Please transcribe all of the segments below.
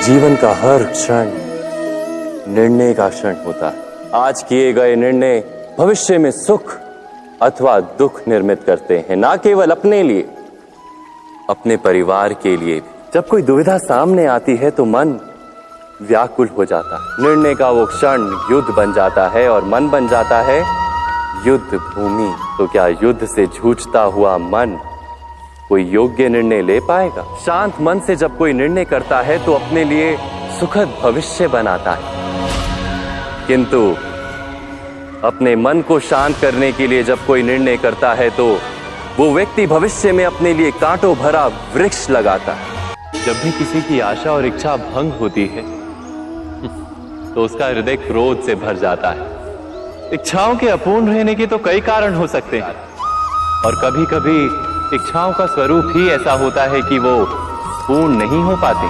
जीवन का हर क्षण निर्णय का क्षण होता है। आज किए गए निर्णय भविष्य में सुख अथवा दुख निर्मित करते हैं, ना केवल अपने लिए, अपने परिवार के लिए। जब कोई दुविधा सामने आती है तो मन व्याकुल हो जाता है। निर्णय का वो क्षण युद्ध बन जाता है और मन बन जाता है युद्ध भूमि। तो क्या युद्ध से जूझता हुआ मन कोई योग्य निर्णय ले पाएगा? शांत मन से जब कोई निर्णय करता है तो अपने लिए सुखद भविष्य बनाता है, किंतु अपने मन को शांत करने के लिए जब कोई निर्णय करता है तो वो व्यक्ति भविष्य में अपने लिए कांटों भरा वृक्ष लगाता है। जब भी किसी की आशा और इच्छा भंग होती है तो उसका हृदय क्रोध से भर जाता है। इच्छाओं के अपूर्ण रहने के तो कई कारण हो सकते हैं, और कभी कभी इच्छाओं का स्वरूप ही ऐसा होता है कि वो पूर्ण नहीं हो पाती।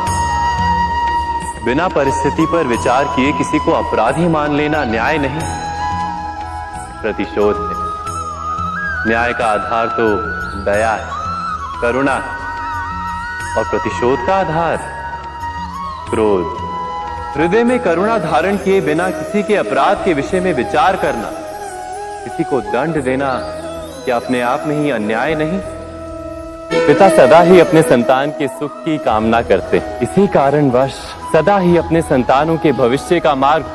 बिना परिस्थिति पर विचार किए किसी को अपराधी मान लेना न्याय नहीं, प्रतिशोध है। न्याय का आधार तो दया है, करुणा है, और प्रतिशोध का आधार क्रोध। हृदय में करुणा धारण किए बिना किसी के अपराध के विषय में विचार करना, किसी को दंड देना, क्या अपने आप में ही अन्याय नहीं? पिता सदा ही अपने संतान के सुख की कामना करते, इसी कारणवश सदा ही अपने संतानों के भविष्य का मार्ग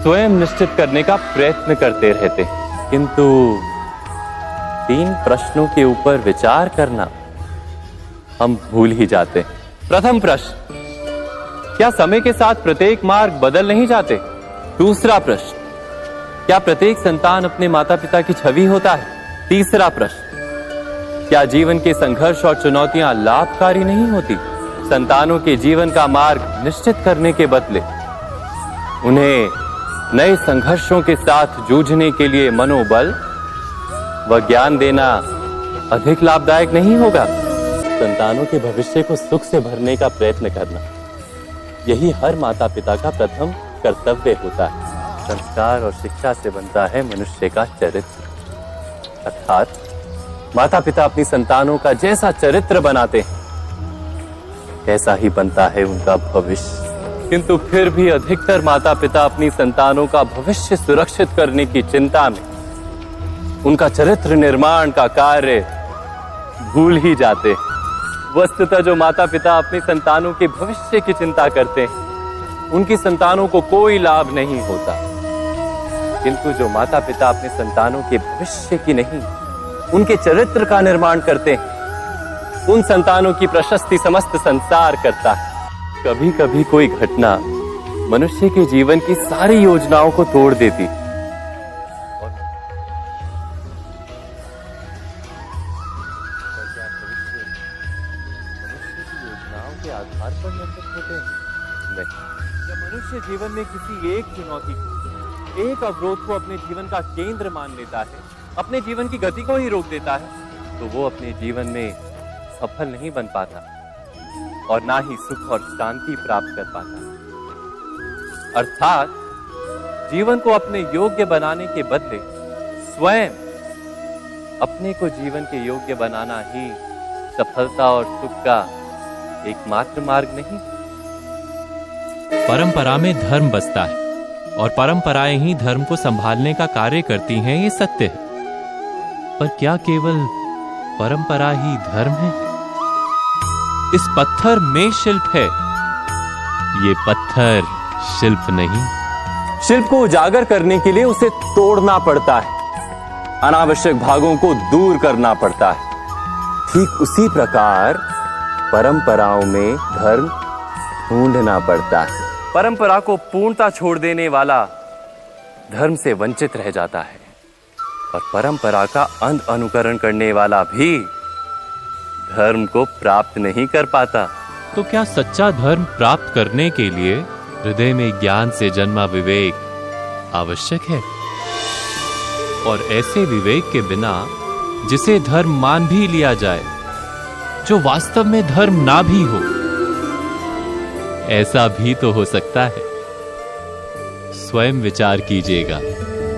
स्वयं निश्चित करने का प्रयत्न करते रहते, किंतु 3 प्रश्नों के ऊपर विचार करना हम भूल ही जाते। प्रथम प्रश्न, क्या समय के साथ प्रत्येक मार्ग बदल नहीं जाते? दूसरा प्रश्न, क्या प्रत्येक संतान अपने माता पिता की छवि होता है? तीसरा प्रश्न, क्या जीवन के संघर्ष और चुनौतियां लाभकारी नहीं होती? संतानों के जीवन का मार्ग निश्चित करने के बदले उन्हें नए संघर्षों के साथ जूझने के लिए मनोबल व ज्ञान देना अधिक लाभदायक नहीं होगा? संतानों के भविष्य को सुख से भरने का प्रयत्न करना, यही हर माता पिता का प्रथम कर्तव्य होता है। संस्कार और शिक्षा से बनता है मनुष्य का चरित्र, अर्थात माता पिता अपनी संतानों का जैसा चरित्र बनाते हैं ऐसा ही बनता है उनका भविष्य। किंतु फिर भी अधिकतर माता पिता अपनी संतानों का भविष्य सुरक्षित करने की चिंता में उनका चरित्र निर्माण का कार्य भूल ही जाते हैं। वस्तुतः जो माता पिता अपनी संतानों के भविष्य की चिंता करते हैं उनकी संतानों को कोई लाभ नहीं होता, किंतु जो माता पिता अपने संतानों के भविष्य की नहीं उनके चरित्र का निर्माण करते हैं उन संतानों की प्रशस्ति समस्त संसार करता है। कभी कभी कोई घटना मनुष्य के जीवन की सारी योजनाओं को तोड़ देती, के आधार पर निर्मित होते हैं। नहीं, जब मनुष्य जीवन में किसी एक चुनौती को, एक अवरोध को अपने जीवन का केंद्र मान लेता है, अपने जीवन की गति को ही रोक देता है, तो वो अपने जीवन में सफल नहीं बन पाता और ना ही सुख और शांति प्राप्त कर पाता। अर्थात जीवन को अपने योग्य बनाने के बदले स्वयं अपने को जीवन के योग्य बनाना ही सफलता और सुख का एकमात्र मार्ग नहीं। परंपरा में धर्म बसता है और परंपराएं ही धर्म को संभालने का कार्य करती हैं, ये सत्य है। पर क्या केवल परंपरा ही धर्म है? इस पत्थर में शिल्प है, ये पत्थर शिल्प नहीं। शिल्प को उजागर करने के लिए उसे तोड़ना पड़ता है, अनावश्यक भागों को दूर करना पड़ता है। ठीक उसी प्रकार परंपराओं में धर्म ढूंढना पड़ता है। परंपरा को पूर्णता छोड़ देने वाला धर्म से वंचित रह जाता है और परंपरा का अंध अनुकरण करने वाला भी धर्म को प्राप्त नहीं कर पाता। तो क्या सच्चा धर्म प्राप्त करने के लिए हृदय में ज्ञान से जन्मा विवेक आवश्यक है? और ऐसे विवेक के बिना जिसे धर्म मान भी लिया जाए, जो वास्तव में धर्म ना भी हो, ऐसा भी तो हो सकता है। स्वयं विचार कीजिएगा।